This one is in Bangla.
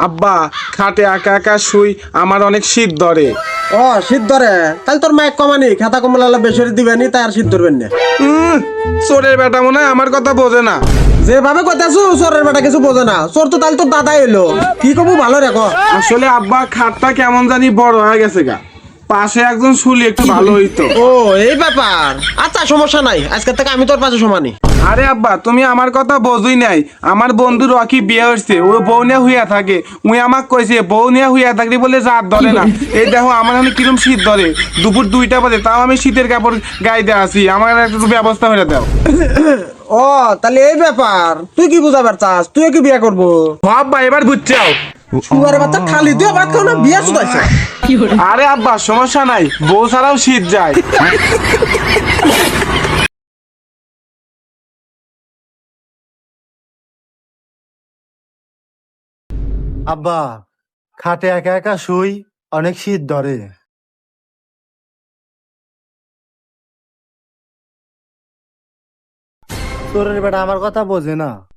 আব্বা খাটে একা একা শুই, আমার অনেক শীত ধরে। ও শীত ধরে, তাহলে তোর মাইক কমানি, খাতা কমলা বেসরি দিবেনি, তাই আর শীত ধরবেন না। চোরের বেটা মনে হয় আমার কথা বোঝে না। যেভাবে কথাছু চোরের বেটা কিছু বোঝে না, চোর তো তাহলে তোর দাদাই এলো, কি কবু ভালো রেখো। আসলে আব্বা খাটটা কেমন জানি বড় হয়ে গেছে গা, পাশে একজন শুলি একটু ভালো হইতো। ও এই ব্যাপার, আচ্ছা সমস্যা নাই, আজকের থেকে আমি তোর পাশে সমানি। আরে আব্বা তুমি আমার কথা বোঝই নাই। আমার বন্ধু রকি বিয়ে হচ্ছে, ও বউ নিয়ে হইয়া থাকে। উই আমাক কইছে বউ নিয়ে হইয়া থাকলে বলে জাত ধরে না। এই দেখো আমার এখন কিরম শীত ধরে, দুপুর 2টা বাজে, তাও আমি শীতের কাপড় গায়ে দিয়ে আছি। আমার একটা ব্যবস্থা হয়ে দাও। ও তাহলে এই ব্যাপার, তুই কি বুঝাবার চাস, তুই কি বিয়ে করবো? আব্বা এবার বুঝছাও। শুয়ারে বাচ্চা খালি দিয়ে ভাত খাও না, বিয়ে শুধাইছে। আরে আব্বা সমস্যা নাই, বউ ছাড়াও শীত যায়। আব্বা খাটে একা একা শুই, অনেক শীত ধরে। তোরের বেটা আমার কথা বোঝে না।